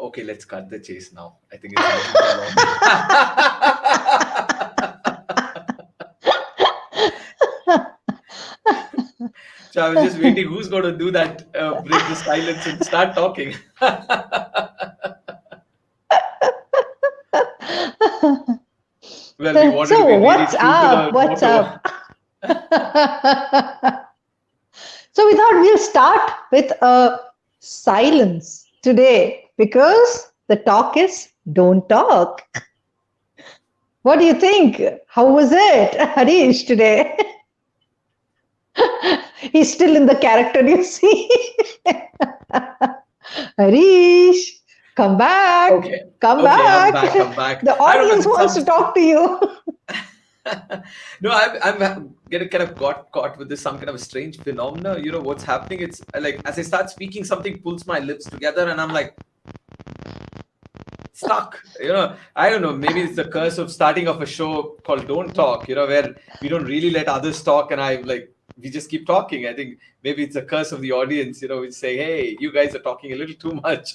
Okay, let's cut the chase now. I think it's a little too long. So I was just waiting. Who's going to do that? Break the silence and start talking. Well, we wanted to be So really what's true to up? the What's motto. up? So we thought we'll start with a silence today because the talk is don't talk. What do you think? How was it, Harish, today? He's still in the character, you see. Harish, come back. Okay, Come okay, I'm back. back. I'm back. The I don't know. audience There's wants some. to talk to you. No, I'm getting kind of got caught with this some kind of a strange phenomena. You know what's happening? It's like as I start speaking, something pulls my lips together, and I'm like stuck. I don't know. Maybe it's the curse of starting off a show called "Don't Talk." Where we don't really let others talk, and we just keep talking. I think maybe it's the curse of the audience. We say, "Hey, you guys are talking a little too much."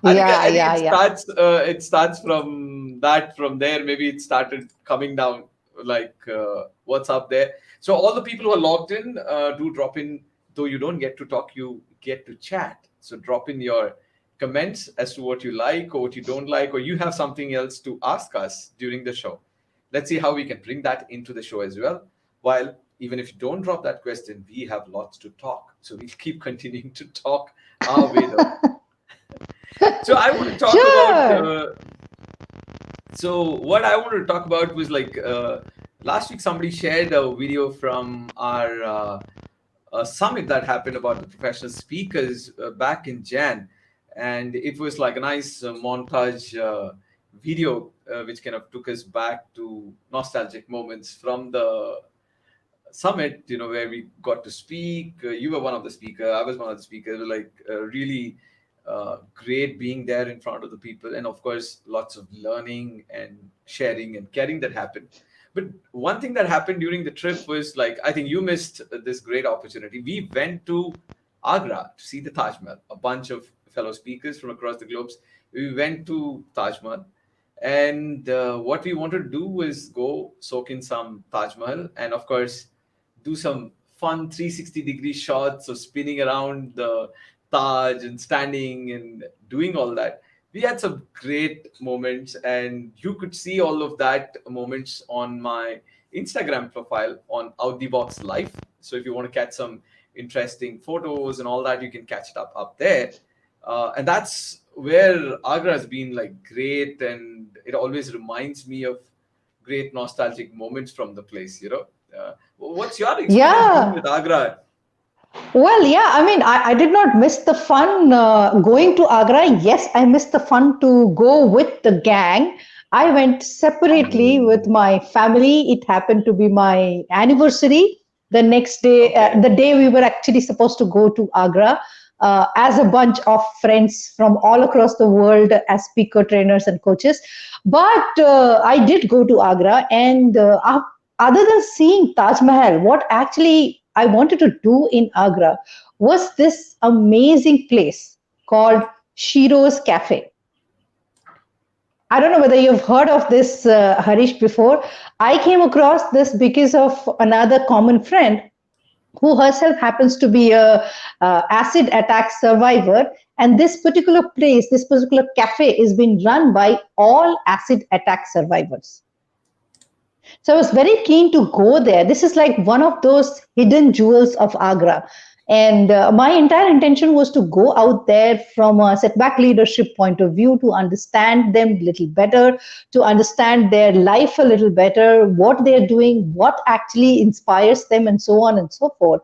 Yeah, I think yeah, it yeah. starts from that. From there, maybe it started coming down like what's up there. So all the people who are logged in, do drop in. Though you don't get to talk, you get to chat. So drop in your comments as to what you like or what you don't like, or you have something else to ask us during the show. Let's see how we can bring that into the show as well. While even if you don't drop that question, we have lots to talk. So we'll keep continuing to talk our way though. So I want to talk about. Sure. So what I wanted to talk about was like last week somebody shared a video from our summit that happened about the professional speakers back in Jan, and it was like a nice montage video which kind of took us back to nostalgic moments from the summit, where we got to speak. You were one of the speakers. I was one of the speakers. Like really great being there in front of the people, and of course, lots of learning and sharing and caring that happened. But one thing that happened during the trip was like I think you missed this great opportunity. We went to Agra to see the Taj Mahal. A bunch of fellow speakers from across the globes. We went to Taj Mahal, and what we wanted to do was go soak in some Taj Mahal, and of course do some fun 360-degree shots of spinning around the Taj and standing and doing all that. We had some great moments, and you could see all of that moments on my Instagram profile on Out the Box Live. So if you want to catch some interesting photos and all that, you can catch it up there. And that's where Agra has been like great, and it always reminds me of great nostalgic moments from the place. What's your experience been Yeah. with Agra? Well, yeah, I mean, I did not miss the fun going to Agra. Yes, I missed the fun to go with the gang. I went separately with Mm, my family. It happened to be my anniversary. The next day, okay. the day we were actually supposed to go to Agra as a bunch of friends from all across the world as speaker trainers and coaches. But I did go to Agra, and other than seeing Taj Mahal, what actually I wanted to do in Agra was this amazing place called Shiro's Cafe. I don't know whether you've heard of this, Harish, before. I came across this because of another common friend who herself happens to be a acid attack survivor, and this particular place, this particular cafe, is being run by all acid attack survivors. So I was very keen to go there. This is like one of those hidden jewels of Agra. And my entire intention was to go out there from a setback leadership point of view to understand them a little better, to understand their life a little better, what they're doing, what actually inspires them, and so on and so forth.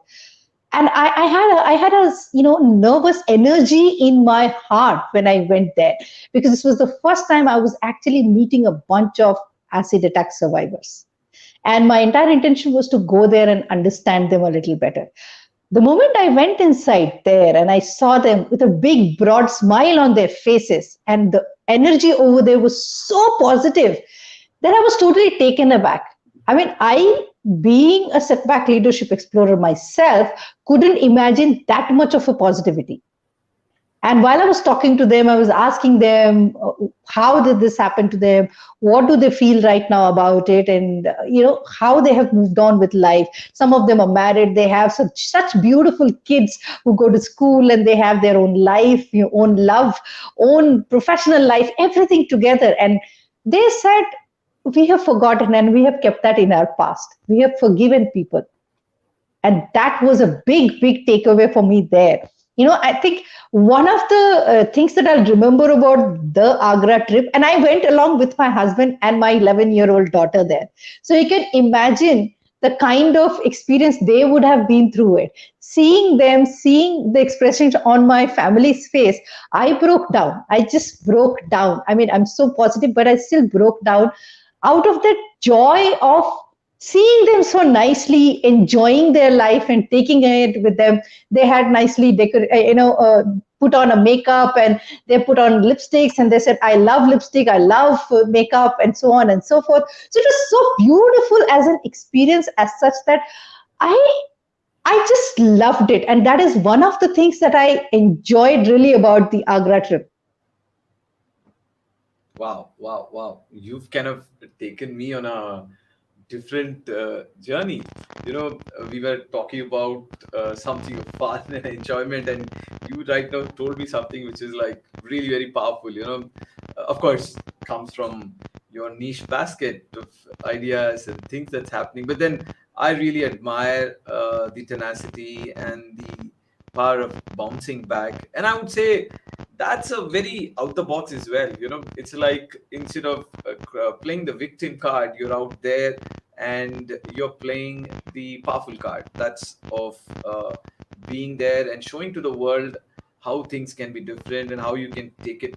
And I had a nervous energy in my heart when I went there because this was the first time I was actually meeting a bunch of acid attack survivors, and my entire intention was to go there and understand them a little better. The moment I went inside there and I saw them with a big, broad smile on their faces, and the energy over there was so positive that I was totally taken aback. I mean, I, being a setback leadership explorer myself, couldn't imagine that much of a positivity. And while I was talking to them, I was asking them, how did this happen to them? What do they feel right now about it? And, how they have moved on with life. Some of them are married. They have such beautiful kids who go to school and they have their own life, own love, own professional life, everything together. And they said, we have forgotten and we have kept that in our past. We have forgiven people, and that was a big takeaway for me there. I think one of the things that I'll remember about the Agra trip, and I went along with my husband and my 11-year-old daughter there, so you can imagine the kind of experience they would have been through it. Seeing them, seeing the expressions on my family's face, I broke down. I just broke down. I mean, I'm so positive, but I still broke down out of that joy of seeing them so nicely enjoying their life and taking it with them. They had nicely put on a makeup, and they put on lipsticks, and they said, I love lipstick, I love makeup, and so on and so forth. So it was so beautiful as an experience as such that i I just loved it, and that is one of the things that I enjoyed really about the Agra trip. Wow, wow, wow. You've kind of taken me on a different journey. We were talking about something of fun and enjoyment, and you right now told me something which is like really very powerful. Of course, comes from your niche basket of ideas and things that's happening. But then I really admire the tenacity and the power of bouncing back. And I would say that's a very out the box as well. It's like instead of playing the victim card, you're out there and you're playing the powerful card. That's of being there and showing to the world how things can be different and how you can take it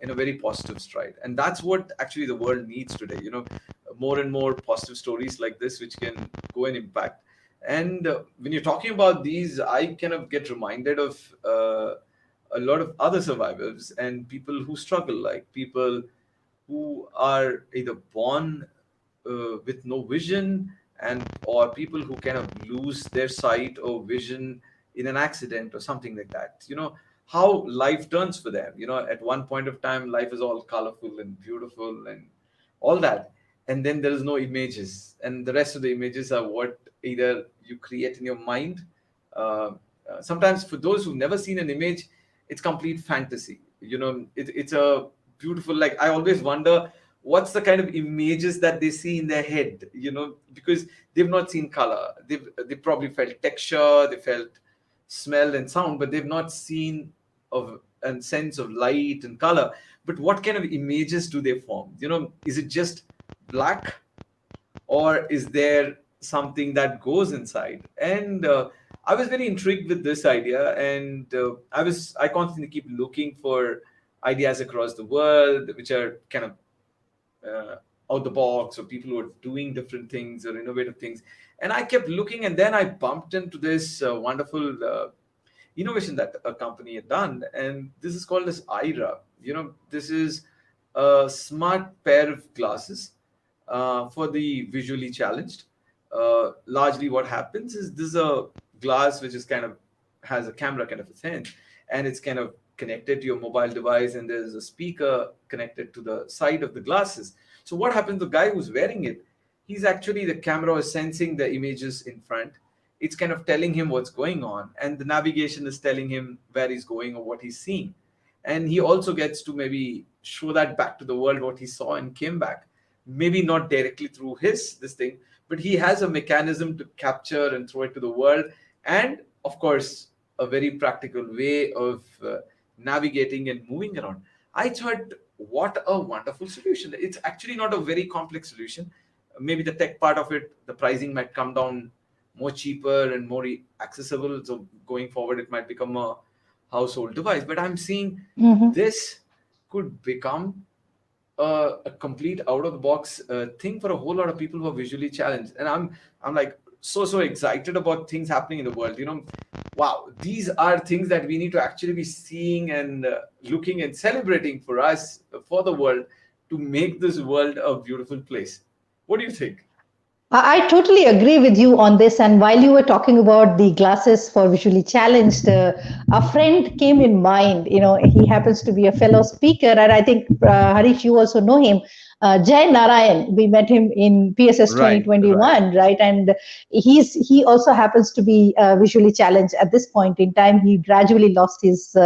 in a very positive stride. And that's what actually the world needs today. More and more positive stories like this, which can go and impact. And when you're talking about these, I kind of get reminded of a lot of other survivors and people who struggle, like people who are either born with no vision, and or people who kind of lose their sight or vision in an accident or something like that. How life turns for them. At one point of time, life is all colorful and beautiful and all that, and then there is no images, and the rest of the images are what either you create in your mind. Sometimes for those who've never seen an image, it's complete fantasy. It's a beautiful, like, I always wonder what's the kind of images that they see in their head, because they've not seen color. They probably felt texture, they felt smell and sound, but they've not seen of and sense of light and color. But what kind of images do they form? Is it just black, or is there something that goes inside? And I was very intrigued with this idea, and I constantly keep looking for ideas across the world which are kind of out the box, or people who are doing different things or innovative things. And I kept looking, and then I bumped into this wonderful innovation that a company had done, and this is called as Ira. This is a smart pair of glasses for the visually challenged. Largely, what happens is this is a glass which is kind of has a camera kind of a thing, and it's kind of connected to your mobile device, and there's a speaker connected to the side of the glasses. So what happens? The guy who's wearing it, he's actually, the camera is sensing the images in front. It's kind of telling him what's going on, and the navigation is telling him where he's going or what he's seeing. And he also gets to maybe show that back to the world, what he saw and came back. Maybe not directly through his this thing, but he has a mechanism to capture and throw it to the world. And of course, a very practical way of navigating and moving around. I thought, what a wonderful solution. It's actually not a very complex solution. Maybe the tech part of it, the pricing might come down more cheaper and more accessible. So going forward, it might become a household device. But I'm seeing Mhm. this could become a complete out of the box thing for a whole lot of people who are visually challenged. And I'm like so excited about things happening in the world. Wow, these are things that we need to actually be seeing and looking and celebrating for us, for the world, to make this world a beautiful place. What do you think? I totally agree with you on this. And while you were talking about the glasses for visually challenged, a friend came in mind. You know, he happens to be a fellow speaker, and I think Harish, you also know him. Jay Narayan, we met him in PSS Right, right. 2021, right? And he also happens to be visually challenged at this point in time. He gradually lost his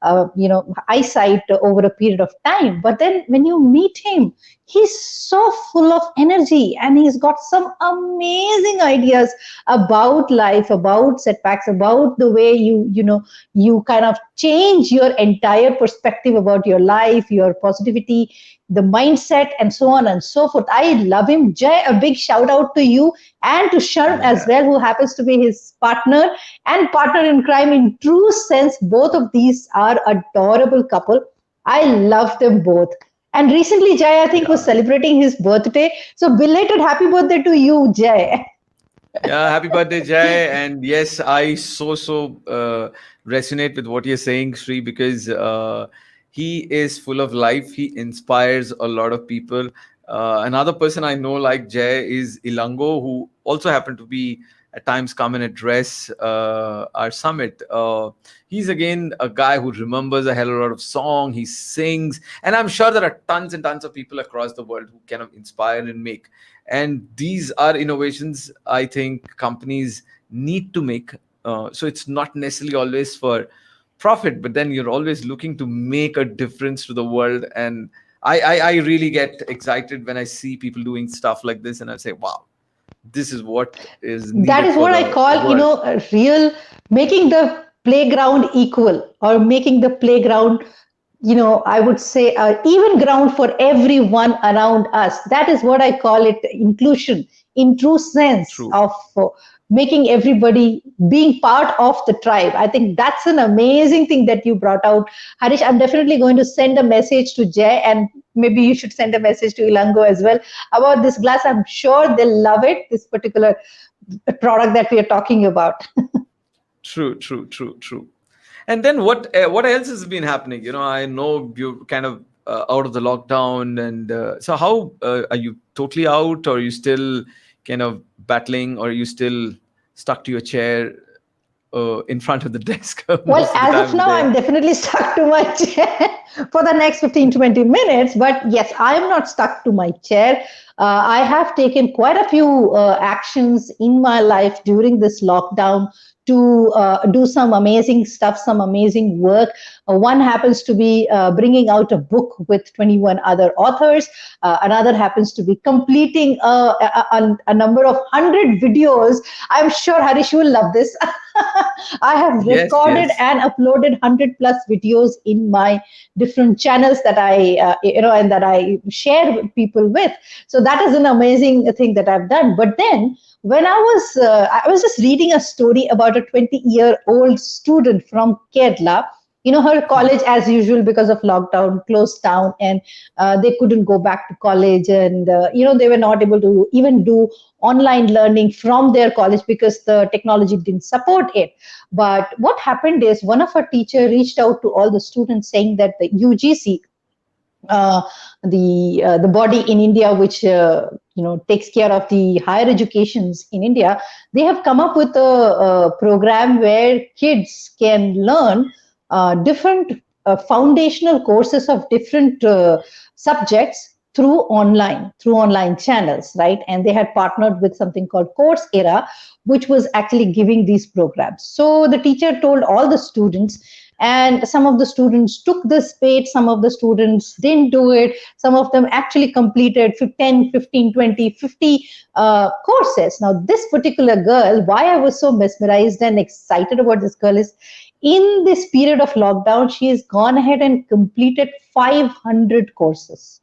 eyesight over a period of time. But then when you meet him, he's so full of energy, and he's got some amazing ideas about life, about setbacks, about the way you kind of change your entire perspective about your life, your positivity, the mindset, and so on and so forth. I love him. Jay, a big shout out to you and to Sharm as Yeah. well, who happens to be his partner and partner in crime in true sense. Both of these are adorable couple. I love them both. And recently, Jay, I think, was Yeah. celebrating his birthday. So, belated happy birthday to you, Jay. Yeah, happy birthday, Jay. And yes, I resonate with what you're saying, Sri, because he is full of life. He inspires a lot of people. Another person I know like Jay is Ilango, who also happened to be at times come and address our summit. He's again a guy who remembers a hell of a lot of song. He sings, and I'm sure there are tons and tons of people across the world who kind of inspire and make. And these are innovations I think companies need to make. So it's not necessarily always for profit, but then you're always looking to make a difference to the world. And I really get excited when I see people doing stuff like this, and I say, wow, this is what is That needed is for what I the call, world. a real making the playground equal, or making the playground, I would say, even ground for everyone around us. That is what I call it, inclusion in true sense True. of making everybody being part of the tribe. I think that's an amazing thing that you brought out, Harish. I'm definitely going to send a message to Jay, and maybe you should send a message to Ilango as well about this glass. I'm sure they'll love it, this particular product that we are talking about. True, true, true, true. And then what else has been happening? I know you're kind of out of the lockdown, and so how are you totally out, or are you still kind of battling, or are you still stuck to your chair in front of the desk Well, most of the as time of of the now, day? I'm definitely stuck to my chair for the next 15-20 minutes. But yes, I am not stuck to my chair. I have taken quite a few actions in my life during this lockdown to do some amazing stuff, some amazing work. One happens to be bringing out a book with 21 other authors. Another happens to be completing a number of 100 videos. I'm sure Harish will love this. I have Yes, recorded yes. and uploaded 100 plus videos in my different channels that and that I share with people with. So that is an amazing thing that I've done. But then when I was just reading a story about a 20-year-old student from Kerala. Her college, as usual, because of lockdown, closed down, and they couldn't go back to college, and they were not able to even do online learning from their college because the technology didn't support it. But what happened is, one of our teacher reached out to all the students saying that the UGC, uh, the body in India which takes care of the higher educations in India, they have come up with a program where kids can learn different foundational courses of different subjects through online channels, right? And they had partnered with something called Coursera, which was actually giving these programs. So the teacher told all the students, and some of the students took this bait, some of the students didn't do it, some of them actually completed 10, 15, 20, 50 courses. Now this particular girl, why I was so mesmerized and excited about this girl is, in this period of lockdown, she has gone ahead and completed 500 courses.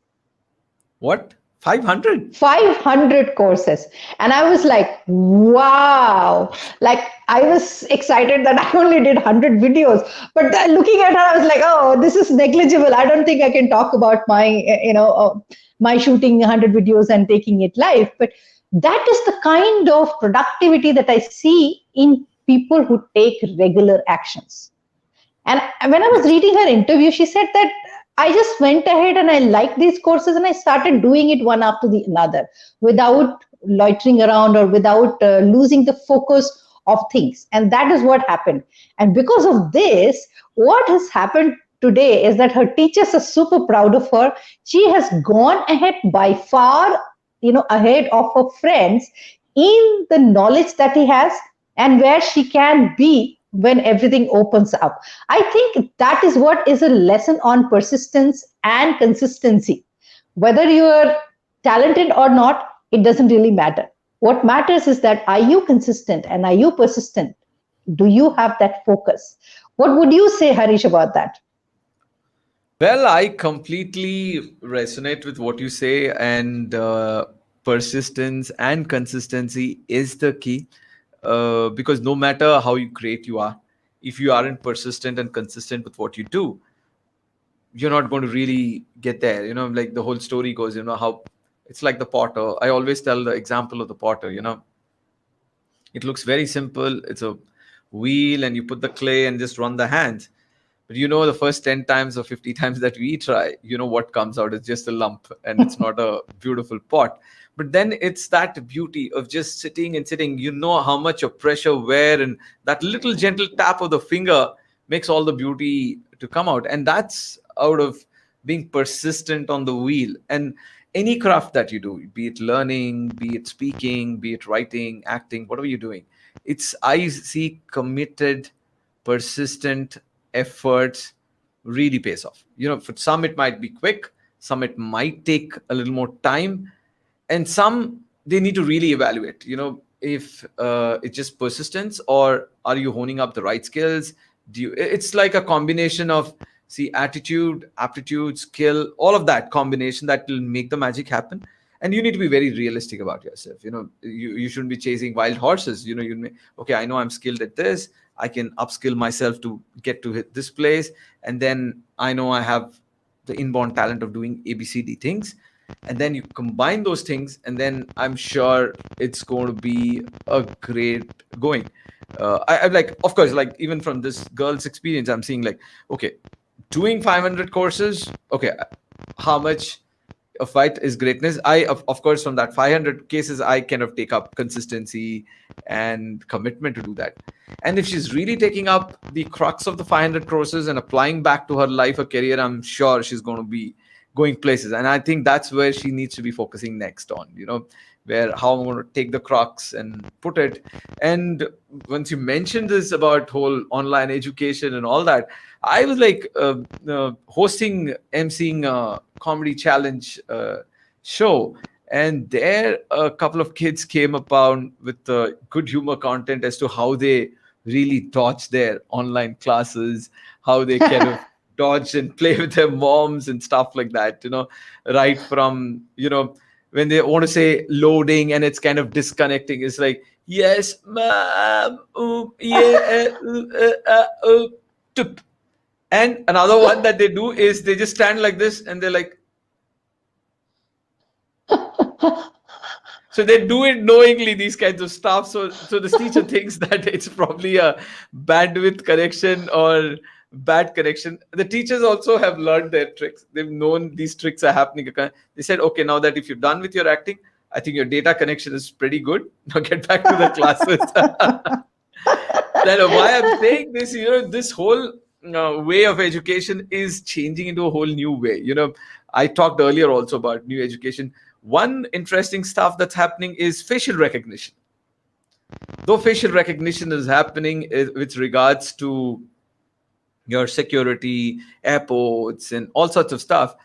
What? 500? 500 courses. And I was like, wow. Like, I was excited that I only did 100 videos. But looking at her, I was like, oh, this is negligible. I don't think I can talk about my shooting 100 videos and taking it live. But that is the kind of productivity that I see in people who take regular actions. And when I was Yes. reading her interview, she said that I just went ahead and I liked these courses and I started doing it one after the another without loitering around or without losing the focus of things. And that is what happened. And because of this, what has happened today is that her teachers are super proud of her. She has gone ahead by far, ahead of her friends in the knowledge that he has and where she can be when everything opens up. I think that is what is a lesson on persistence and consistency. Whether you are talented or not, it doesn't really matter. What matters is that are you consistent and are you persistent? Do you have that focus? What would you say, Harish, about that? Well, I completely resonate with what you say, and persistence and consistency is the key. Because no matter how great you are, if you aren't persistent and consistent with what you do, you're not going to really get there. Like the whole story goes, how it's like the potter. I always tell the example of the potter. It looks very simple. It's a wheel, and you put the clay and just run the hands. But the first 10 times or 50 times that we try, what comes out is just a lump, and it's not a beautiful pot. But then it's that beauty of just sitting and sitting. How much of pressure, wear, and that little gentle tap of the finger makes all the beauty to come out. And that's out of being persistent on the wheel. And any craft that you do, be it learning, be it speaking, be it writing, acting, whatever you're doing, I see committed, persistent efforts really pays off. For some it might be quick, some it might take a little more time, and some they need to really evaluate. If it's just persistence, or are you honing up the right skills? It's like a combination of attitude, aptitude, skill, all of that combination that will make the magic happen. And you need to be very realistic about yourself. You shouldn't be chasing wild horses. Okay, I know I'm skilled at this, I can upskill myself to get to this place, and then I know I have the inborn talent of doing ABCD things, and then you combine those things, and then I'm sure it's going to be a great going. I like, of course, like even from this girl's experience, I'm seeing like, okay, doing 500 courses, okay, how much of it is greatness? Of course, from that 500 cases, I kind of take up consistency and commitment to do that. And if she's really taking up the crux of the 500 courses and applying back to her life or career, I'm sure she's going to be going places. And I think that's where she needs to be focusing next on, where how I'm going to take the crux and put it. And once you mentioned this about whole online education and all that, I was like emceeing a comedy challenge show, and there a couple of kids came upon with good humor content as to how they really dodge their online classes, how they kind of dodge and play with their moms and stuff like that, right from, when they want to say loading and it's kind of disconnecting. It's like, yes, ma'am, yeah, tup. And another one that they do is they just stand like this and they're like, so they do it knowingly, these kinds of stuff. So this teacher thinks that it's probably a bandwidth connection or bad connection. The teachers also have learned their tricks. They've known these tricks are happening. They said, okay, now that if you're done with your acting, I think your data connection is pretty good. Now get back to the classes. Then why I'm saying this, this whole way of education is changing into a whole new way. I talked earlier also about new education. One interesting stuff that's happening is facial recognition. Though facial recognition is happening with regards to your security, airports, and all sorts of stuff,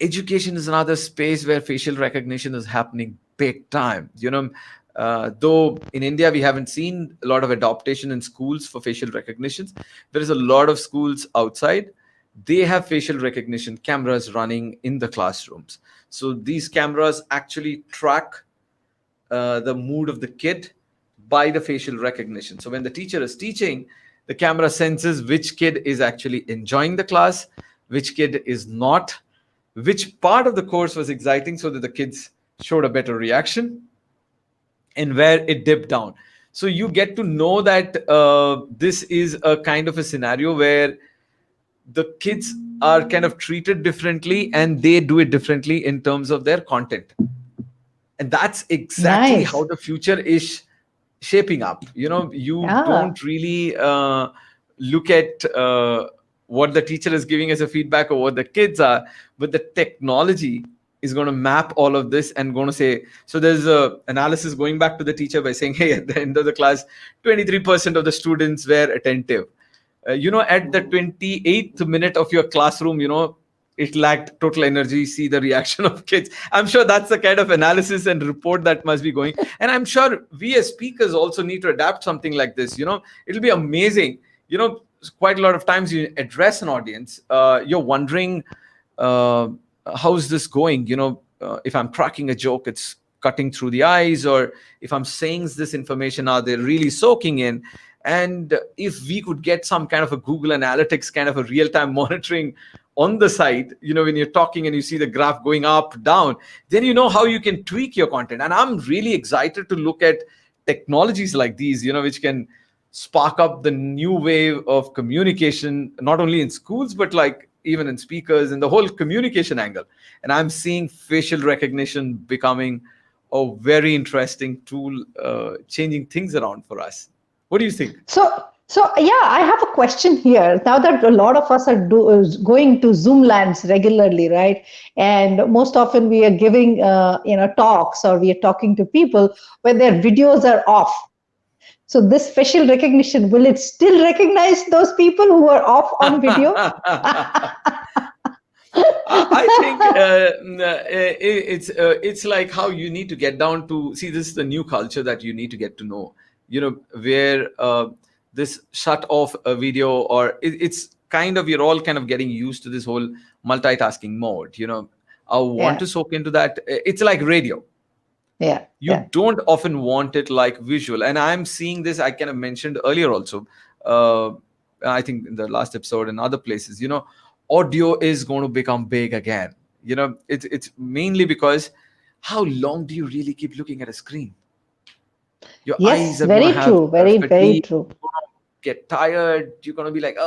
education is another space where facial recognition is happening big time. Though in India we haven't seen a lot of adaptation in schools for facial recognitions, there is a lot of schools outside. They have facial recognition cameras running in the classrooms. So these cameras actually track the mood of the kid by the facial recognition. So when the teacher is teaching, the camera senses which kid is actually enjoying the class, which kid is not, which part of the course was exciting so that the kids showed a better reaction, and where it dipped down. So you get to know that this is a kind of a scenario where the kids are kind of treated differently and they do it differently in terms of their content. And that's exactly Nice. how the future is shaping up. You Yeah. don't really look at what the teacher is giving as a feedback or what the kids are, but the technology is going to map all of this and going to say, so there's a analysis going back to the teacher by saying, hey, at the end of the class 23% of the students were attentive. At the 28th minute of your classroom, it lacked total energy. See the reaction of kids. I'm sure that's the kind of analysis and report that must be going. And I'm sure we as speakers also need to adapt something like this. It'll be amazing. Quite a lot of times you address an audience, you're wondering, uh, how's this going? If I'm cracking a joke, it's cutting through the eyes, or if I'm saying this information, are they really soaking in? And if we could get some kind of a Google Analytics kind of a real-time monitoring on the side, when you're talking and you see the graph going up, down, then you know how you can tweak your content. And I'm really excited to look at technologies like these, which can spark up the new wave of communication, not only in schools, but like even in speakers and the whole communication angle. And I'm seeing facial recognition becoming a very interesting tool, changing things around for us. What do you think? So yeah, I have a question here. Now that a lot of us are going to Zoom lands regularly, right? And most often we are giving, talks, or we are talking to people where their videos are off. So this facial recognition, will it still recognize those people who are off on video? I think it's like how you need to get down to see. This is the new culture that you need to get to know. Where this shut off a video, or it's kind of, you're all kind of getting used to this whole multitasking mode. I want to soak into that. It's like radio. Yeah. You don't often want it like visual. And I'm seeing this, I kind of mentioned earlier also, I think in the last episode and other places, audio is going to become big again. It's mainly because how long do you really keep looking at a screen? Your eyes are going to have very fatigue. true. Get tired. You're going to be like,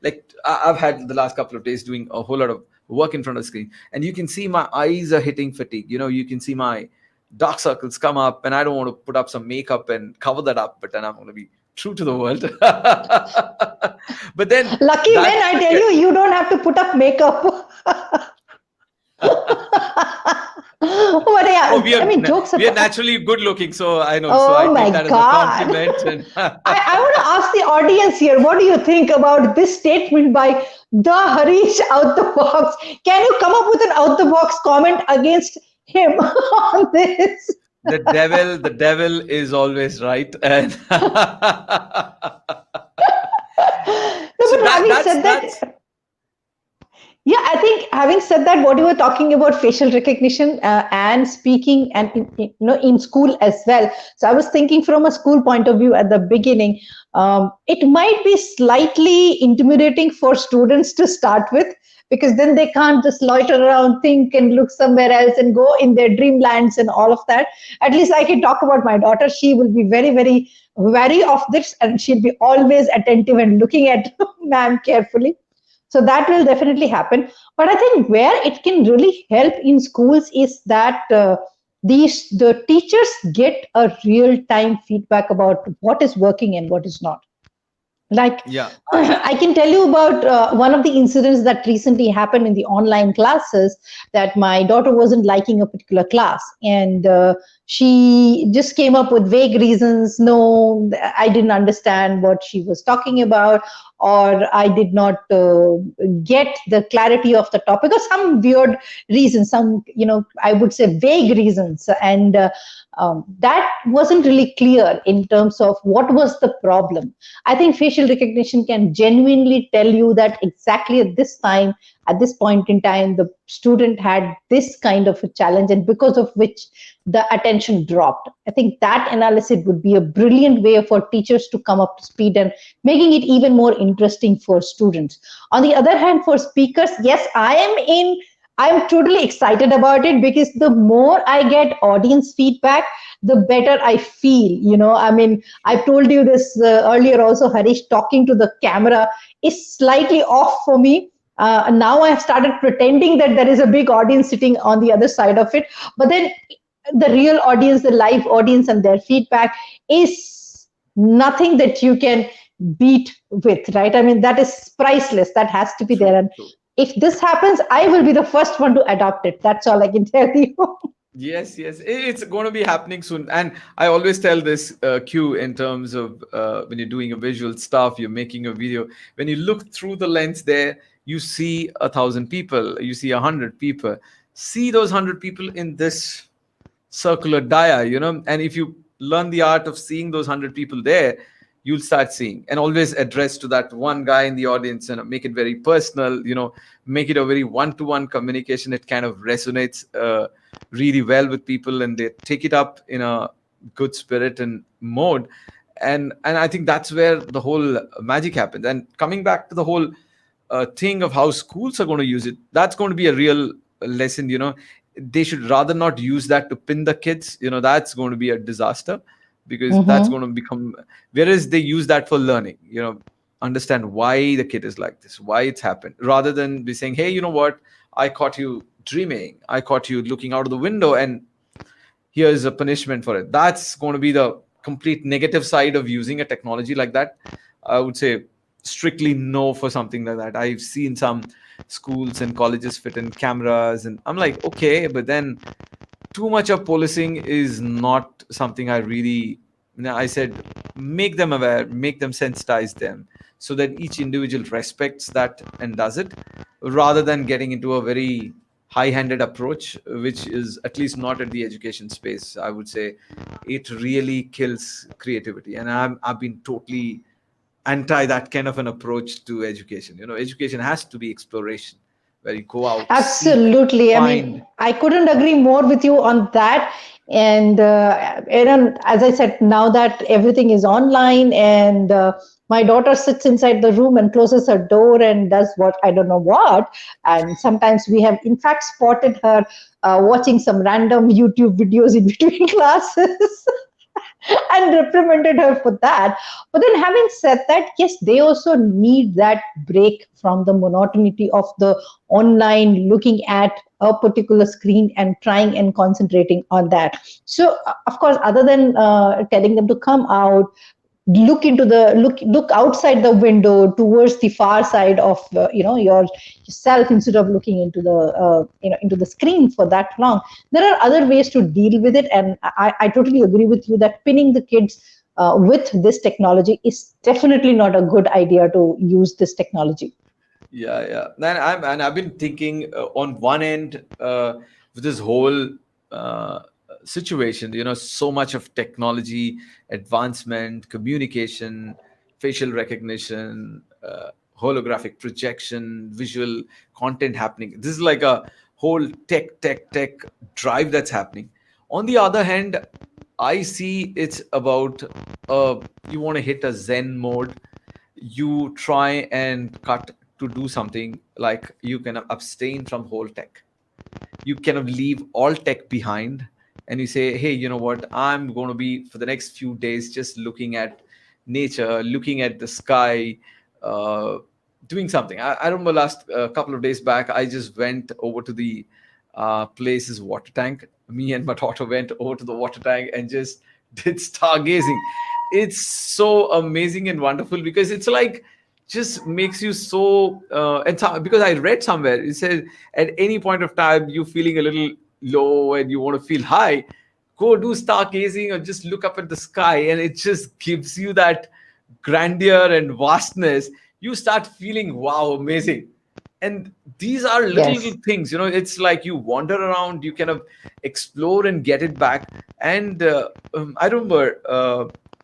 like I've had the last couple of days doing a whole lot of work in front of the screen, and you can see my eyes are hitting fatigue. You can see my dark circles come up, and I don't want to put up some makeup and cover that up, but then I'm going to be true to the world. But then lucky when I tell you don't have to put up makeup. But yeah, jokes we are naturally good looking, so I know. Oh, so I my take that God. as a compliment. I want to ask the audience here, what do you think about this statement by the Harish out the box? Can you come up with an out the box comment against him on this? The devil is always right. And no, but having said that, yeah, I think having said that, what you were talking about facial recognition and speaking, and in school as well. So I was thinking from a school point of view at the beginning, it might be slightly intimidating for students to start with, because then they can't just loiter around, think and look somewhere else and go in their dreamlands and all of that. At least I can talk about my daughter. She will be very, very wary of this, and she'll be always attentive and looking at ma'am carefully. So that will definitely happen. But I think where it can really help in schools is that the teachers get a real-time feedback about what is working and what is not. Like, yeah, I can tell you about one of the incidents that recently happened in the online classes, that my daughter wasn't liking a particular class, and she just came up with vague reasons. No, I didn't understand what she was talking about, or I did not get the clarity of the topic, or some weird reasons, some, I would say vague reasons. And that wasn't really clear in terms of what was the problem. I think facial recognition can genuinely tell you that exactly at this time, at this point in time, the student had this kind of a challenge, and because of which the attention dropped. I think that analysis would be a brilliant way for teachers to come up to speed and making it even more interesting for students. On the other hand, for speakers, yes, I'm totally excited about it, because the more I get audience feedback, the better I feel. I've told you this earlier also, Harish, talking to the camera is slightly off for me. Now I've started pretending that there is a big audience sitting on the other side of it. But then the real audience, the live audience, and their feedback is nothing that you can beat with, right? I mean, that is priceless. That has to be there. True, And true. if this happens, I will be the first one to adopt it. That's all I can tell you. Yes, yes, it's going to be happening soon. And I always tell this cue in terms of when you're doing a visual stuff, you're making a video. When you look through the lens there, you see 1,000 people, you see 100 people. See those 100 people in this circular dia, and if you learn the art of seeing those 100 people there, you'll start seeing, and always address to that one guy in the audience and make it very personal, make it a very one-to-one communication. It kind of resonates really well with people, and they take it up in a good spirit and mode. And I think that's where the whole magic happens. And coming back to the whole thing of how schools are going to use it, that's going to be a real lesson. They should rather not use that to pin the kids. That's going to be a disaster, because that's Mm-hmm. going to become, whereas they use that for learning, understand why the kid is like this, why it's happened, rather than be saying, hey, you know what, I caught you dreaming, I caught you looking out of the window, and here's a punishment for it. That's going to be the complete negative side of using a technology like that. I would say strictly no for something like that. I've seen some schools and colleges fit in cameras, and I'm like, okay, but then too much of policing is not something I really. I said, make them aware, make them sensitize them, so that each individual respects that and does it, rather than getting into a very high-handed approach, which is at least not at the education space. I would say it really kills creativity, and I've been totally anti that kind of an approach to education. Education has to be exploration, where you go out, seek, Absolutely. I find. mean, I couldn't agree more with you on that. And as I said, now that everything is online, and my daughter sits inside the room and closes her door and does what I don't know what. And sometimes we have, in fact, spotted her watching some random YouTube videos in between classes. And reprimanded her for that. But then, having said that, yes, they also need that break from the monotony of the online looking at a particular screen and trying and concentrating on that. So, of course, other than telling them to come out, look outside the window towards the far side of yourself, instead of looking into the into the screen for that long. There are other ways to deal with it, and I totally agree with you that pinning the kids with this technology is definitely not a good idea to use this technology. Yeah, yeah. And I've been thinking on one end, with this whole uh, situation, so much of technology, advancement, communication, facial recognition, holographic projection, visual content happening. This is like a whole tech drive that's happening. On the other hand, I see it's about you want to hit a Zen mode. You try and cut to do something, like you can abstain from whole tech, you kind of leave all tech behind, and you say, hey, you know what, I'm going to be for the next few days just looking at nature, looking at the sky, uh, doing something. I remember last couple of days back, I just went over to the place's water tank. Me and my daughter went over to the water tank and just did stargazing. It's so amazing and wonderful, because it's like just makes you so because I read somewhere it says at any point of time you feeling a little low and you want to feel high, go do stargazing or just look up at the sky, and it just gives you that grandeur and vastness. You start feeling, wow, amazing. And these are little Yes. things, it's like you wander around, you kind of explore and get it back. And I remember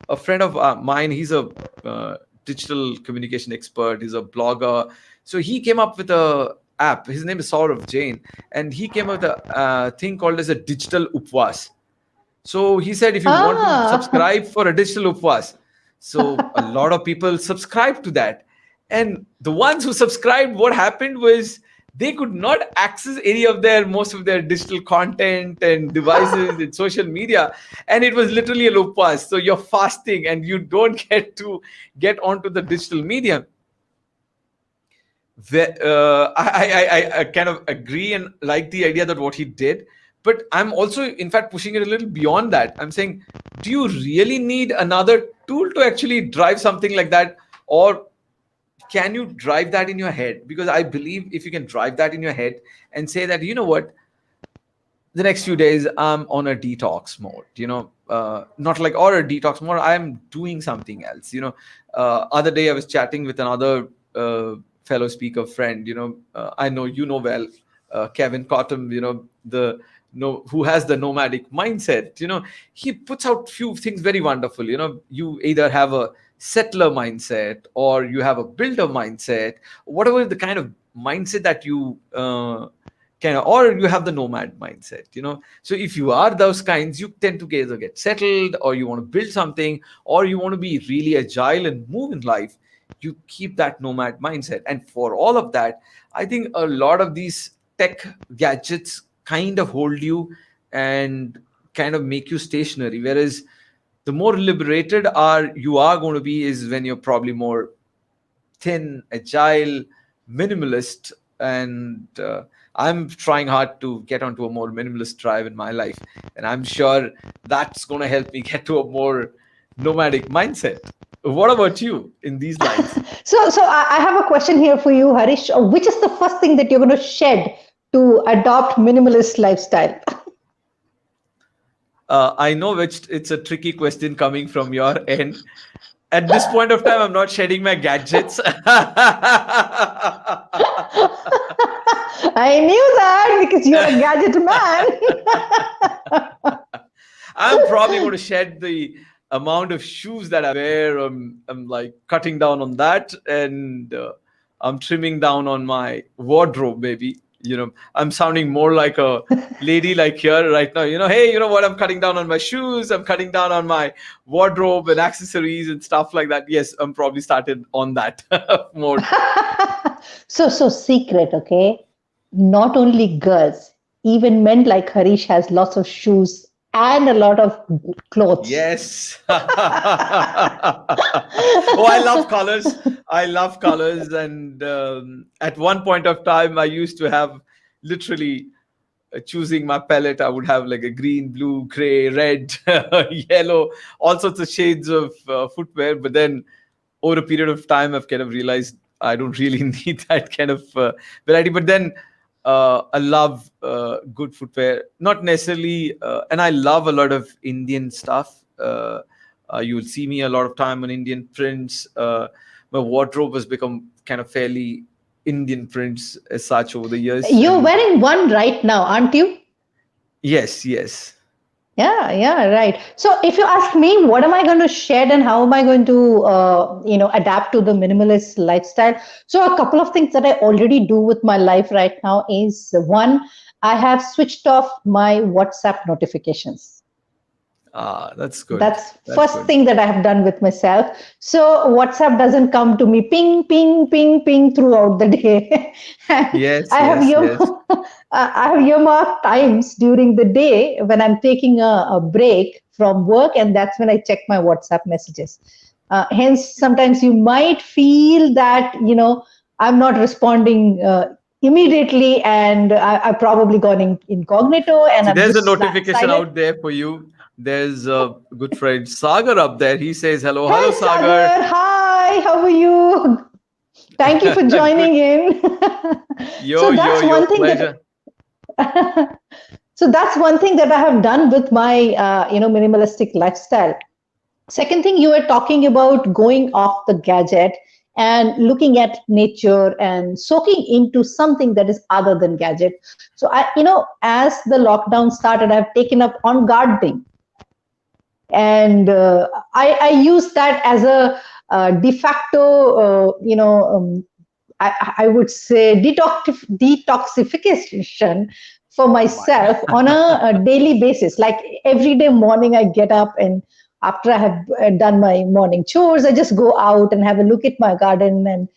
a friend of mine, he's a digital communication expert, he's a blogger. So he came up with a app, his name is Saurav Jain, and he came up with a thing called as a digital upvas. So he said, if you want to Ah. subscribe for a digital upvas, so a lot of people subscribe to that. And the ones who subscribed, what happened was they could not access any of their most of their digital content and devices and social media. And it was literally a upvas. So you're fasting and you don't get to get onto the digital medium. I kind of agree and like the idea that what he did, But I'm also, in fact, pushing it a little beyond that. I'm saying, do you really need another tool to actually drive something like that? Or can you drive that in your head? Because I believe if you can drive that in your head and say that, you know what, the next few days I'm on a detox mode, not like, or a detox mode, I'm doing something else. Other day I was chatting with another fellow speaker friend, I know well, Kevin Cottom, the no who has the nomadic mindset. He puts out few things very wonderful. You either have a settler mindset or you have a builder mindset, whatever the kind of mindset that you or you have the nomad mindset. So if you are those kinds, you tend to either get settled, or you want to build something, or you want to be really agile and move in life. You keep that nomad mindset, and for all of that, I think a lot of these tech gadgets kind of hold you and kind of make you stationary. Whereas the more liberated you are going to be is when you're probably more thin, agile, minimalist. And I'm trying hard to get onto a more minimalist drive in my life, and I'm sure that's going to help me get to a more nomadic mindset. What about you in these lines? So I have a question here for you, Harish. Which is the first thing that you're going to shed to adopt minimalist lifestyle? I know which it's a tricky question coming from your end. At this point of time, I'm not shedding my gadgets. I knew that because you're a gadget man. I'm probably going to shed the amount of shoes that I wear. I'm like cutting down on that, and I'm trimming down on my wardrobe, maybe. I'm sounding more like a lady like here right now. Hey, you know what? I'm cutting down on my shoes. I'm cutting down on my wardrobe and accessories and stuff like that. Yes, I'm probably started on that mode. So secret, okay? Not only girls, even men like Harish has lots of shoes and a lot of clothes. Yes. Oh, I love colors. And at one point of time, I used to have literally choosing my palette. I would have like a green, blue, gray, red, yellow, all sorts of shades of footwear. But then over a period of time, I've kind of realized I don't really need that kind of variety. But then I love good footwear, not necessarily, and I love a lot of Indian stuff. You will see me a lot of time on Indian prints. My wardrobe has become kind of fairly Indian prints as such over the years. You're wearing one right now, aren't you? Yes. Yeah, right. So if you ask me, what am I going to shed and how am I going to, adapt to the minimalist lifestyle? So a couple of things that I already do with my life right now is one, I have switched off my WhatsApp notifications. That's good. That's first thing that I have done with myself. So WhatsApp doesn't come to me ping, ping, ping, ping throughout the day. Yes. I have earmarked times during the day when I'm taking a break from work, and that's when I check my WhatsApp messages. Hence, sometimes you might feel that, I'm not responding immediately, and I've probably gone incognito. And so there's a notification out there for you. There's a good friend Sagar up there. He says hello. Hey, hello, Sagar. Hi, how are you? Thank you for joining in. Your pleasure. So that's one thing that I have done with my minimalistic lifestyle. Second thing, you were talking about going off the gadget and looking at nature and soaking into something that is other than gadget. So as the lockdown started, I've taken up on gardening. And I use that as a de facto, I would say detoxification for myself on a daily basis. Like every day morning, I get up, and after I have done my morning chores, I just go out and have a look at my garden and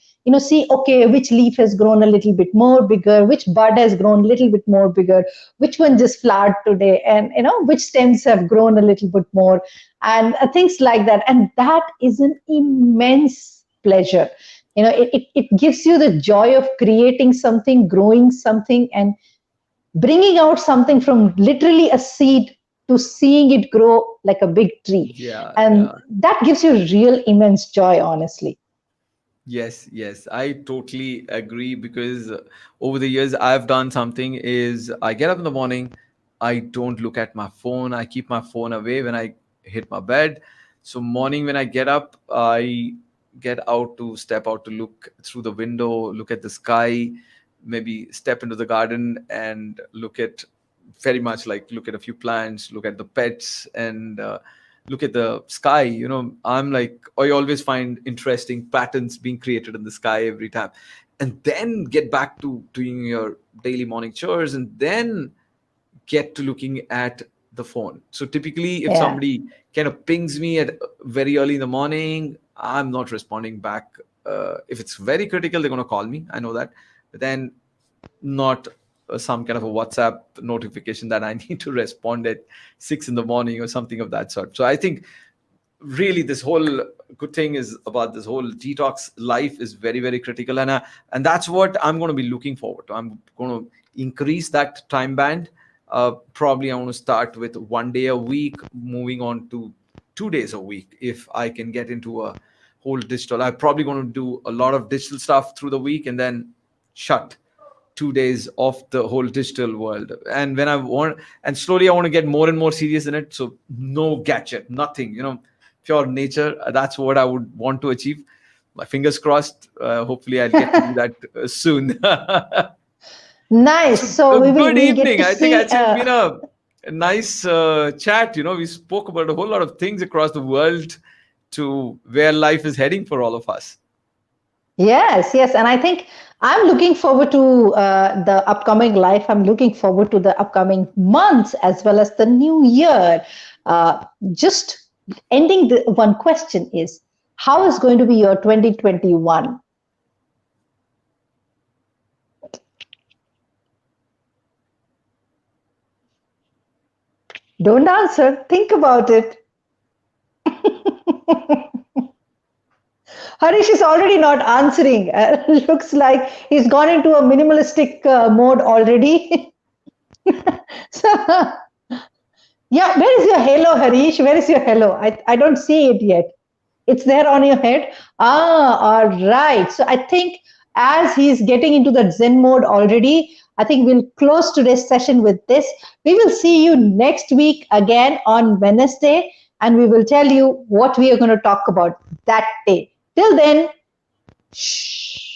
see, okay, which leaf has grown a little bit more bigger, which bud has grown a little bit more bigger, which one just flowered today, and which stems have grown a little bit more, and things like that. And that is an immense pleasure. It gives you the joy of creating something, growing something, and bringing out something from literally a seed to seeing it grow like a big tree. Yeah, And yeah. that gives you real immense joy, honestly. Yes, yes, I totally agree because over the years I've done something is I get up in the morning, I don't look at my phone, I keep my phone away when I hit my bed. So morning when I get up, I get out to step out to look through the window, look at the sky, maybe step into the garden and look at very much like look at a few plants, look at the pets and look at the sky. I'm like, I always find interesting patterns being created in the sky every time, and then get back to doing your daily morning chores, and then get to looking at the phone. So typically if Yeah. somebody kind of pings me at very early in the morning, I'm not responding back. If it's very critical, they're going to call me, I know that. But then not some kind of a WhatsApp notification that I need to respond at 6 in the morning or something of that sort. So I think really this whole good thing is about this whole detox life is very, very critical. And that's what I'm going to be looking forward to. I'm going to increase that time band. Probably I want to start with 1 day a week, moving on to 2 days a week. If I can get into a whole digital, I'm probably going to do a lot of digital stuff through the week and then shut 2 days off the whole digital world. And when I want, and slowly I want to get more and more serious in it. So no gadget, nothing, pure nature. That's what I would want to achieve. My fingers crossed. Hopefully I'll get to do that soon. Nice. So So good we'll get evening. to I think see. actually it's been a nice chat. We spoke about a whole lot of things across the world to where life is heading for all of us. Yes, yes. And I think I'm looking forward to the upcoming life. I'm looking forward to the upcoming months as well as the new year. Just ending the one question is, how is going to be your 2021? Don't answer. Think about it. Harish is already not answering. Looks like he's gone into a minimalistic mode already. So, yeah, where is your halo, Harish? Where is your halo? I don't see it yet. It's there on your head. Ah, all right. So I think as he's getting into that Zen mode already, I think we'll close today's session with this. We will see you next week again on Wednesday, and we will tell you what we are going to talk about that day. Till then, shh.